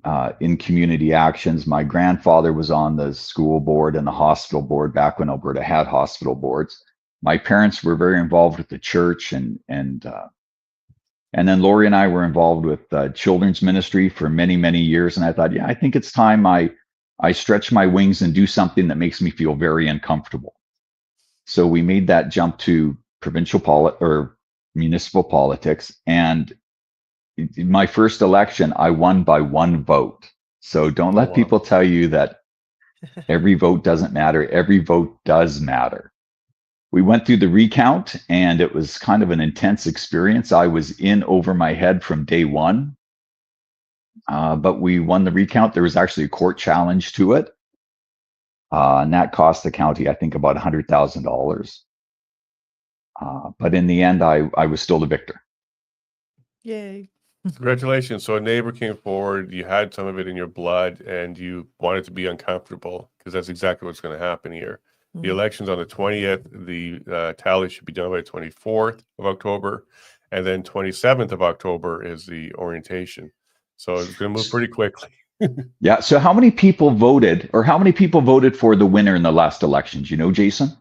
community actions. My grandfather was on the school board and the hospital board back when Alberta had hospital boards. My parents were very involved with the church, and then Lori and I were involved with children's ministry for many, many years. And I thought, yeah, I think it's time I stretch my wings and do something that makes me feel very uncomfortable. So we made that jump to provincial or municipal politics. And in my first election, I won by 1 vote. So don't let people tell you that every vote doesn't matter. Every vote does matter. We went through the recount, and it was kind of an intense experience. I was in over my head from day one, but we won the recount. There was actually a court challenge to it, and that cost the county, I think, about $100,000. But in the end, I was still the victor. Yay. Congratulations. So a neighbor came forward, you had some of it in your blood, and you wanted to be uncomfortable, because that's exactly what's going to happen here. The election's on the 20th. The tally should be done by the 24th of October. And then 27th of October is the orientation. So it's going to move pretty quickly. Yeah. So how many people voted, or how many people voted for the winner in the last elections? You know, Jason?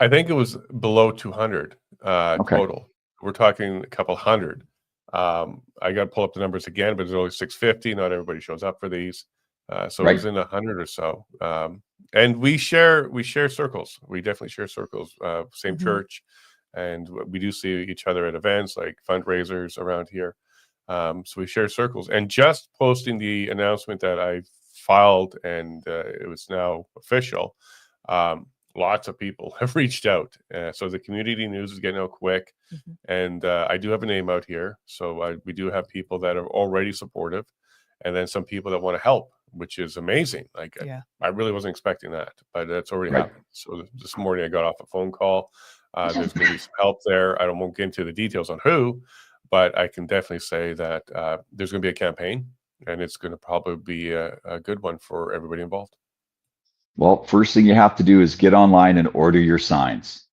I think it was below 200 total. We're talking a couple hundred. I got to pull up the numbers again, but there's only 650. Not everybody shows up for these. So it was in 100 or so. And we share circles. We definitely share circles. Same church, and we do see each other at events like fundraisers around here. So we share circles. And just posting the announcement that I filed, and it was now official. Lots of people have reached out. So the community news is getting out quick. And I do have a name out here. So we do have people that are already supportive, and then some people that want to help, which is amazing. Like, I really wasn't expecting that, but that's already happened. So this morning I got off a phone call. There's going to be some help there. I won't get into the details on who, but I can definitely say that there's going to be a campaign, and it's going to probably be a good one for everybody involved. Well, first thing you have to do is get online and order your signs,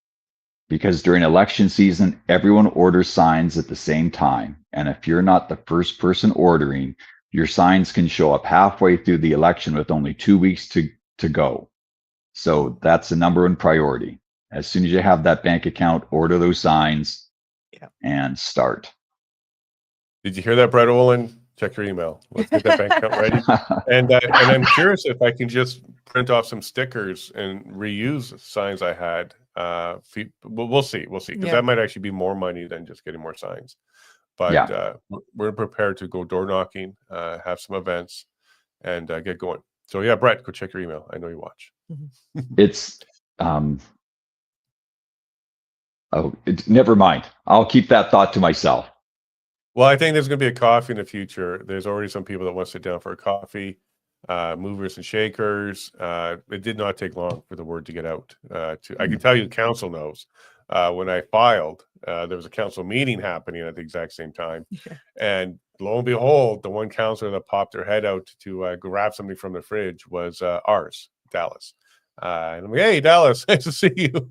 because during election season, everyone orders signs at the same time. And if you're not the first person ordering, your signs can show up halfway through the election with only 2 weeks to go. So that's the number one priority. As soon as you have that bank account, order those signs and start. Did you hear that, Brett Olin? Check your email. Let's get that bank account ready. And I'm curious if I can just print off some stickers and reuse signs I had. We'll see, because that might actually be more money than just getting more signs. But we're prepared to go door knocking, have some events, and get going. So yeah, Brett, go check your email. I know you watch. It's never mind. I'll keep that thought to myself. Well, I think there's going to be a coffee in the future. There's already some people that want to sit down for a coffee, movers and shakers. It did not take long for the word to get out. I can tell you the council knows. When I filed, there was a council meeting happening at the exact same time. And lo and behold, the one councilor that popped their head out to grab something from the fridge was ours, Dallas. And I'm like, hey, Dallas, nice to see you.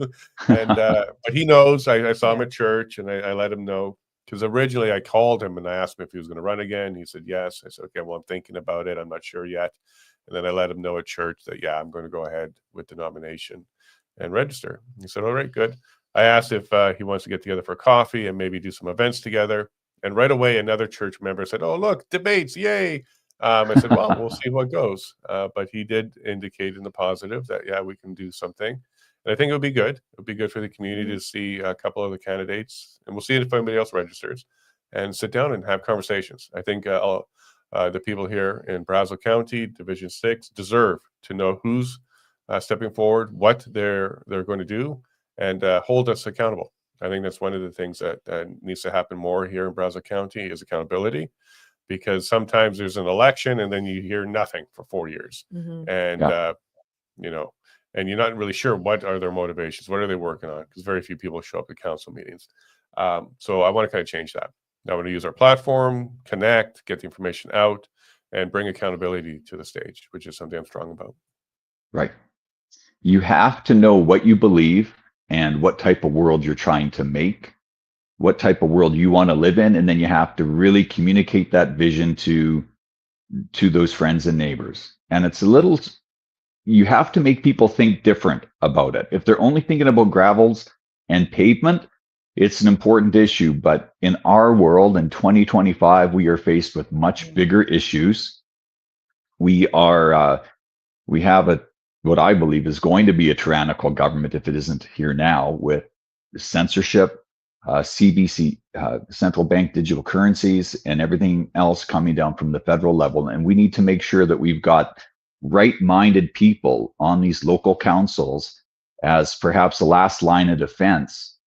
And but he knows. I saw him at church, and I let him know. Because originally I called him and I asked him if he was going to run again. He said yes. I said, okay, well, I'm thinking about it. I'm not sure yet. And then I let him know at church that, I'm going to go ahead with the nomination. and register. He said, all right, good. I asked if he wants to get together for coffee and maybe do some events together. And right away, another church member said, oh, look, debates, yay. I said, well, we'll see what goes. But he did indicate in the positive that, yeah, we can do something. And I think it would be good. It would be good for the community to see a couple of the candidates. And we'll see if anybody else registers and sit down and have conversations. I think the people here in Brazeau County, Division 6, deserve to know who's stepping forward, what they're going to do, and hold us accountable. I think that's one of the things that needs to happen more here in Brazeau County is accountability, because sometimes there's an election and then you hear nothing for 4 years. And, and you're not really sure what are their motivations, what are they working on, because very few people show up at council meetings. So I want to kind of change that. I want to use our platform, connect, get the information out, and bring accountability to the stage, which is something I'm strong about. Right. You have to know what you believe and what type of world you're trying to make, what type of world you want to live in, and then you have to really communicate that vision to those friends and neighbors. And it's you have to make people think different about it. If they're only thinking about gravels and pavement, it's an important issue. But in our world in 2025, we are faced with much bigger issues. We have what I believe is going to be a tyrannical government if it isn't here now, with censorship, CBC, central bank digital currencies, and everything else coming down from the federal level. And we need to make sure that we've got right-minded people on these local councils as perhaps the last line of defense.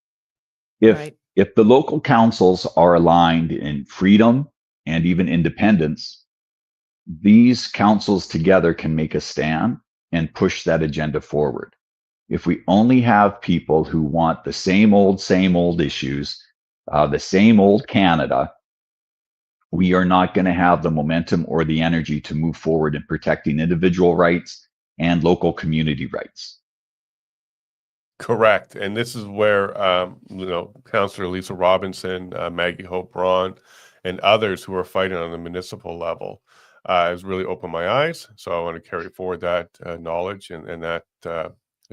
If the local councils are aligned in freedom and even independence, these councils together can make a stand and push that agenda forward. If we only have people who want the same old issues, the same old Canada, we are not going to have the momentum or the energy to move forward in protecting individual rights and local community rights. Correct. And this is where, Councillor Lisa Robinson, Maggie Hope Braun, and others who are fighting on the municipal level has really opened my eyes. So I want to carry forward that knowledge and that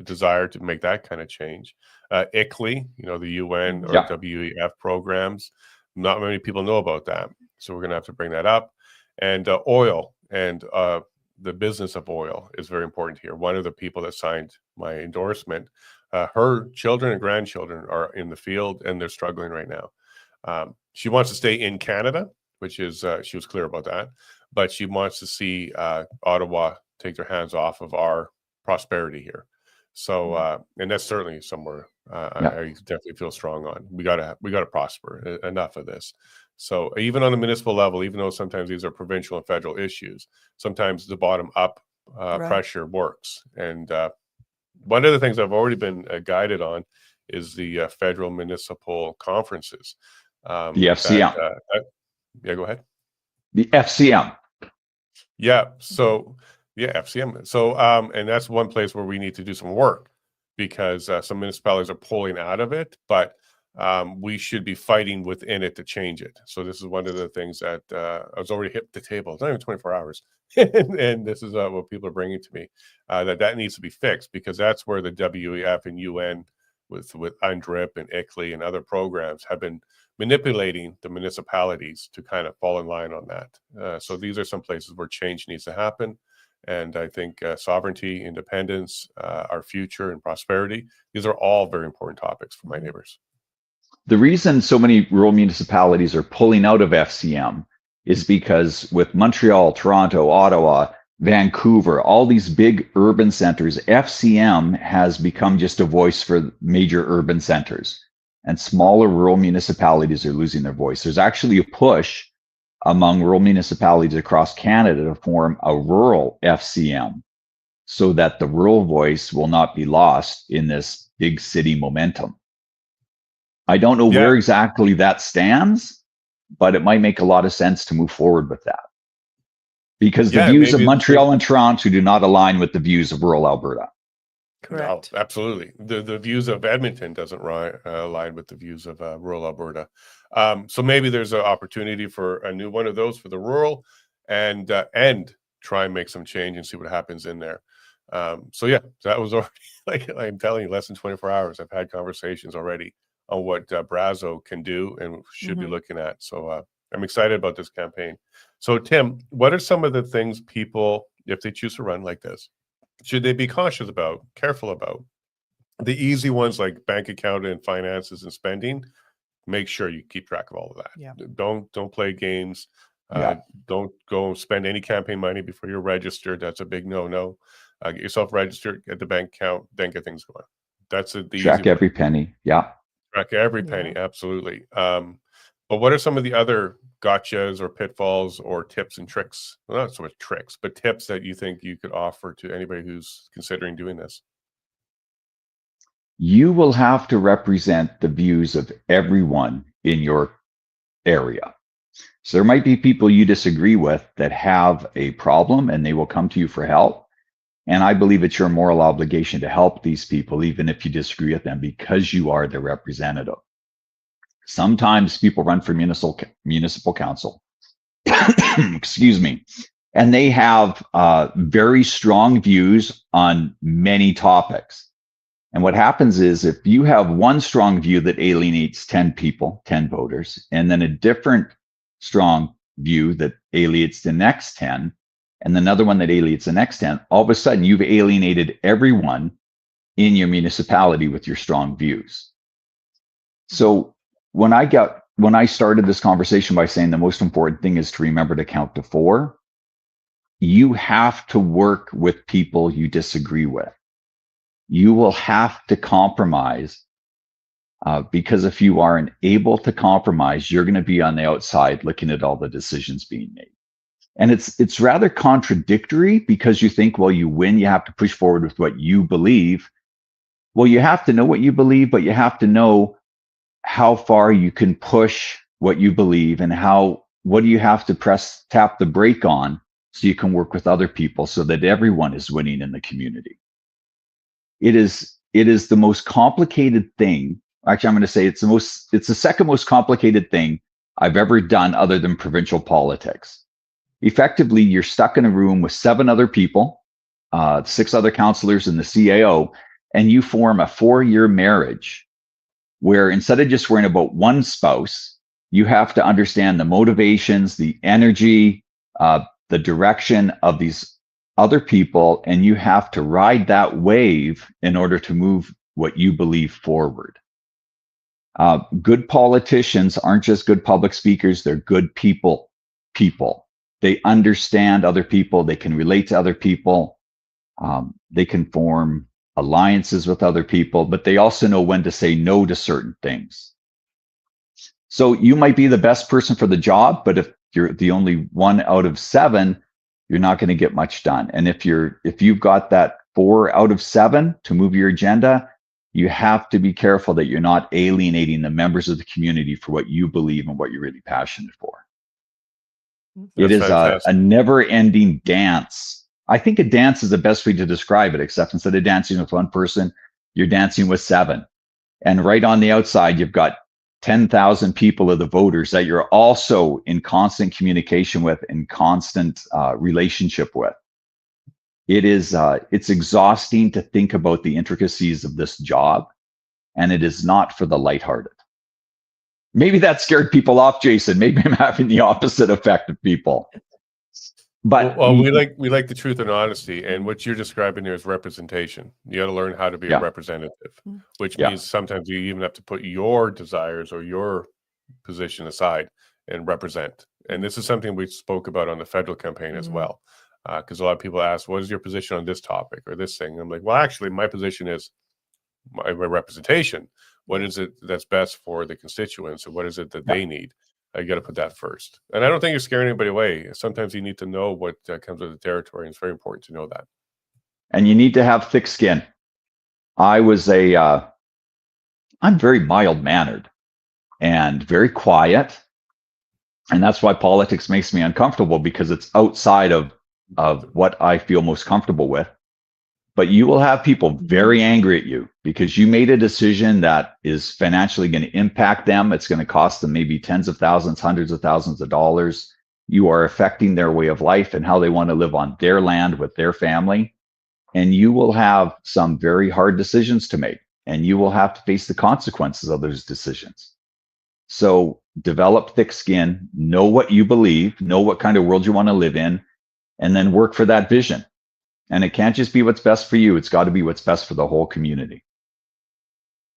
desire to make that kind of change. ICLEI, the UN or WEF programs, not many people know about that. So we're going to have to bring that up. And oil and the business of oil is very important here. One of the people that signed my endorsement, her children and grandchildren are in the field and they're struggling right now. She wants to stay in Canada, which is, she was clear about that, but she wants to see Ottawa take their hands off of our prosperity here. So, and that's certainly somewhere I definitely feel strong on. We gotta prosper. Enough of this. So even on the municipal level, even though sometimes these are provincial and federal issues, sometimes the bottom up pressure works. And one of the things I've already been guided on is the federal municipal conferences. The FCM. Yeah, go ahead. The FCM. Yeah. So FCM. So and that's one place where we need to do some work, because some municipalities are pulling out of it, but we should be fighting within it to change it. So this is one of the things that I was already hit the table. It's not even 24 hours. and this is what people are bringing to me, that needs to be fixed, because that's where the WEF and UN with UNDRIP and ICLEI and other programs have been manipulating the municipalities to kind of fall in line on that. So these are some places where change needs to happen. And I think sovereignty, independence, our future and prosperity, these are all very important topics for my neighbors. The reason so many rural municipalities are pulling out of FCM is because with Montreal, Toronto, Ottawa, Vancouver, all these big urban centers, FCM has become just a voice for major urban centers, and smaller rural municipalities are losing their voice. There's actually a push among rural municipalities across Canada to form a rural FCM so that the rural voice will not be lost in this big city momentum. I don't know where exactly that stands, but it might make a lot of sense to move forward with that. Because the views of Montreal and Toronto do not align with the views of rural Alberta. Correct. No, absolutely. The views of Edmonton doesn't align with the views of rural Alberta. So maybe there's an opportunity for a new one of those for the rural, and try and make some change and see what happens in there. So yeah, that was already, like I'm telling you, less than 24 hours. I've had conversations already on what Brazo can do and should be looking at. So I'm excited about this campaign. So Tim, what are some of the things people, if they choose to run like this, should they be cautious about, careful about? The easy ones like bank account and finances and spending, make sure you keep track of all of that. Yeah. Don't play games. Don't go spend any campaign money before you're registered. That's a big no. Get yourself registered, get the bank account, then get things going. That's the track every penny. Yeah. Track every penny. Absolutely. But what are some of the other gotchas or pitfalls or tips and tricks? Well, not so much tricks, but tips that you think you could offer to anybody who's considering doing this? You will have to represent the views of everyone in your area. So there might be people you disagree with that have a problem and they will come to you for help. And I believe it's your moral obligation to help these people, even if you disagree with them, because you are their representative. Sometimes people run for municipal council, excuse me, and they have very strong views on many topics. And what happens is if you have one strong view that alienates 10 people, 10 voters, and then a different strong view that alienates the next 10, and another one that alienates the next 10, all of a sudden you've alienated everyone in your municipality with your strong views. So when I started this conversation by saying the most important thing is to remember to count to 4, you have to work with people you disagree with. You will have to compromise because if you aren't able to compromise, you're going to be on the outside looking at all the decisions being made. And it's rather contradictory because you think, well, you win, you have to push forward with what you believe. Well, you have to know what you believe, but you have to know how far you can push what you believe and what do you have to tap the brake on so you can work with other people so that everyone is winning in the community. It is the most complicated thing. Actually, I'm going to say it's the second most complicated thing I've ever done other than provincial politics. Effectively, you're stuck in a room with 7 other people, 6 other councillors and the CAO, and you form a 4-year marriage where instead of just worrying about one spouse, you have to understand the motivations, the energy, the direction of these other people, and you have to ride that wave in order to move what you believe forward. Good politicians aren't just good public speakers, they're good people. They understand other people, they can relate to other people, they can form alliances with other people, but they also know when to say no to certain things. So you might be the best person for the job, but if you're the only one out of 7, you're not going to get much done. And if you've got that 4 out of 7 to move your agenda, you have to be careful that you're not alienating the members of the community for what you believe and what you're really passionate for. It is a never-ending dance. I think a dance is the best way to describe it, except instead of dancing with one person, you're dancing with 7. And right on the outside, you've got 10,000 people of the voters that you're also in constant communication with, in constant relationship with. It's exhausting to think about the intricacies of this job, and it is not for the lighthearted. Maybe that scared people off, Jason. Maybe I'm having the opposite effect of people. But we like the truth and honesty, and what you're describing here is representation. You got to learn how to be a representative, which means sometimes you even have to put your desires or your position aside and represent. And this is something we spoke about on the federal campaign as well, because a lot of people ask, "What is your position on this topic or this thing?" And I'm like, "Well, actually, my position is my representation. What is it that's best for the constituents, and what is it that they need?" You got to put that first. And I don't think you're scaring anybody away. Sometimes you need to know what comes with the territory, and it's very important to know that. And you need to have thick skin. I'm very mild-mannered and very quiet. And that's why politics makes me uncomfortable, because it's outside of what I feel most comfortable with. But you will have people very angry at you because you made a decision that is financially going to impact them. It's going to cost them maybe tens of thousands, hundreds of thousands of dollars. You are affecting their way of life and how they want to live on their land with their family. and you will have some very hard decisions to make, and you will have to face the consequences of those decisions. So develop thick skin, know what you believe, know what kind of world you want to live in, and then work for that vision. And it can't just be what's best for you. It's got to be what's best for the whole community.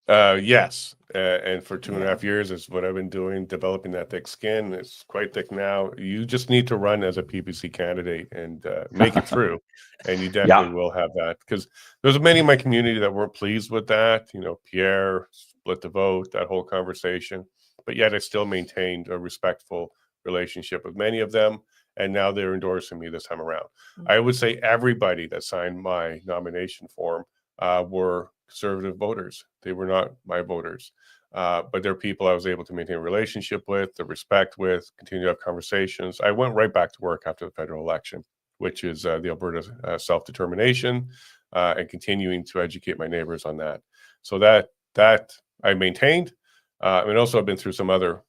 Yes. And for 2.5 years is what I've been doing, developing that thick skin. It's quite thick now. You just need to run as a PPC candidate and make it through. And you definitely will have that, because there's many in my community that weren't pleased with that. You know, Pierre split the vote, that whole conversation. But yet I still maintained a respectful relationship with many of them. And now they're endorsing me this time around. I would say everybody that signed my nomination form were conservative voters. They were not my voters, but they're people I was able to maintain a relationship with, the respect with, continue to have conversations. I went right back to work after the federal election, which is the Alberta self-determination, and continuing to educate my neighbors on that. So that I maintained. And also I've been through some other,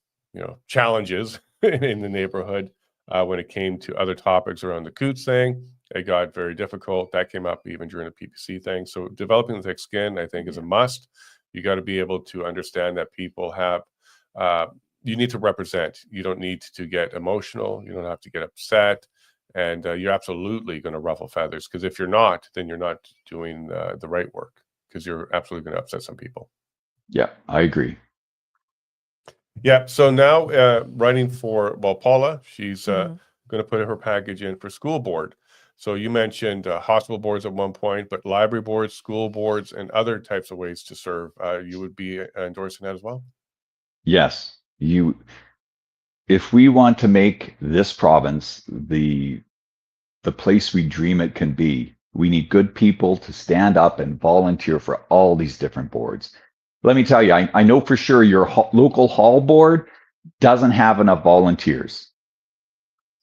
challenges in the neighborhood when it came to other topics around the Coots thing. It got very difficult. That came up even during the PPC thing. So developing the thick skin, I think, is a must. You got to be able to understand that people have, you need to represent. You don't need to get emotional. You don't have to get upset. And you're absolutely going to ruffle feathers, because if you're not, then you're not doing the right work, because you're absolutely going to upset some people. Yeah, I agree. Yeah. So now running for, Paula, she's going to put her package in for school board. So you mentioned hospital boards at one point, but library boards, school boards, and other types of ways to serve. You would be endorsing that as well? Yes. If we want to make this province the place we dream it can be, we need good people to stand up and volunteer for all these different boards. Let me tell you, I know for sure your local hall board doesn't have enough volunteers.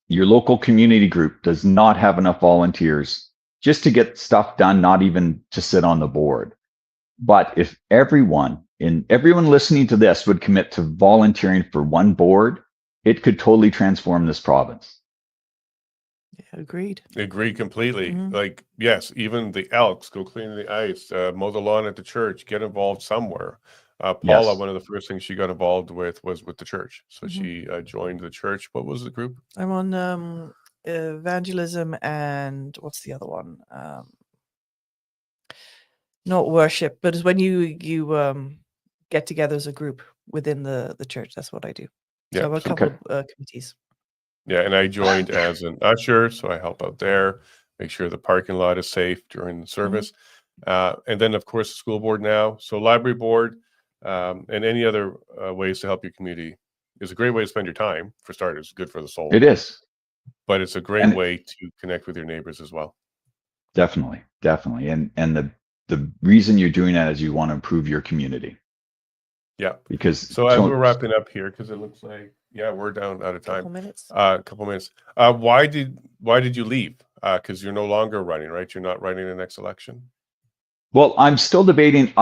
Your local community group does not have enough volunteers just to get stuff done, not even to sit on the board. But if everyone listening to this would commit to volunteering for one board, it could totally transform this province. Yeah, agreed. Agree completely. Like, yes, even the Elks, go clean the ice, mow the lawn at the church, get involved somewhere. Paula, one of the first things she got involved with was with the church. So she joined the church. What was the group? I'm on evangelism, and what's the other one? Not worship, but it's when you get together as a group within the church. That's what I do. So I have a couple of committees. Yeah, and I joined as an usher, so I help out there, make sure the parking lot is safe during the service. And then, of course, the school board now. So library board and any other ways to help your community is a great way to spend your time. For starters, good for the soul. It is. But it's a great way to connect with your neighbors as well. Definitely. And the reason you're doing that is you want to improve your community. Yeah. Because so as we're wrapping up here, because it looks like we're down out of time. Couple minutes. Why did you leave? Because you're no longer running, right? You're not running the next election. Well, I'm still debating.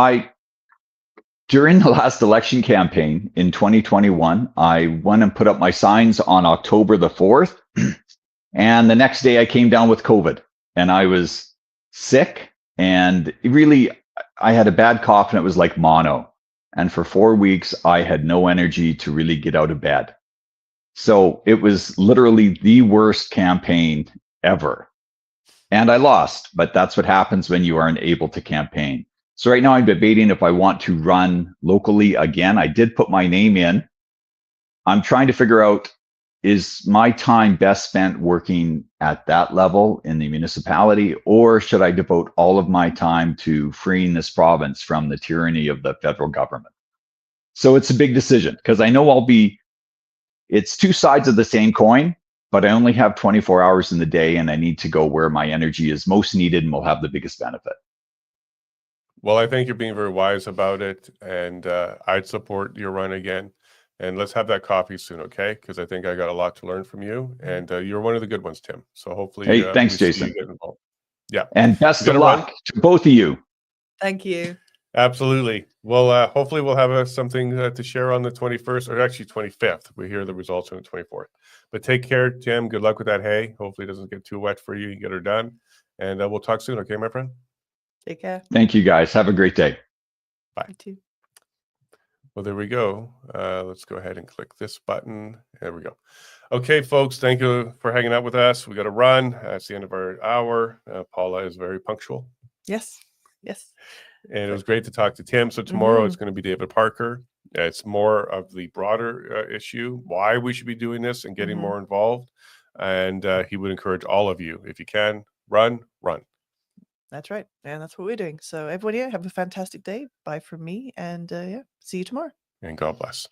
During the last election campaign in 2021, I went and put up my signs on October the 4th. And the next day I came down with COVID, and I was sick, and really I had a bad cough, and it was like mono. And for 4 weeks, I had no energy to really get out of bed. So it was literally the worst campaign ever. And I lost, but that's what happens when you aren't able to campaign. So right now I'm debating if I want to run locally again. I did put my name in. I'm trying to figure out, is my time best spent working at that level in the municipality, or should I devote all of my time to freeing this province from the tyranny of the federal government? So it's a big decision, because I know it's two sides of the same coin, but I only have 24 hours in the day, and I need to go where my energy is most needed and will have the biggest benefit. Well, I think you're being very wise about it, and I'd support your run again. And let's have that coffee soon, okay? Because I think I got a lot to learn from you, and you're one of the good ones, Tim. So hopefully, thanks, Jason. You get involved. Yeah, and best of luck to both of you. Thank you. Absolutely. Well, hopefully we'll have something to share on the 21st, or actually 25th. We hear the results on the 24th. But take care, Jim. Good luck with that hay. Hopefully it doesn't get too wet for you. You get her done. And we'll talk soon. Okay, my friend? Take care. Thank you, guys. Have a great day. Bye. You too. Well, there we go. Let's go ahead and click this button. There we go. Okay, folks, thank you for hanging out with us. We got to run. It's the end of our hour. Paula is very punctual. Yes. Yes. And it was great to talk to Tim. So tomorrow it's going to be David Parker. It's more of the broader issue, why we should be doing this and getting more involved. And he would encourage all of you, if you can, run. That's right. And that's what we're doing. So everybody, have a fantastic day. Bye from me. And yeah, see you tomorrow. And God bless.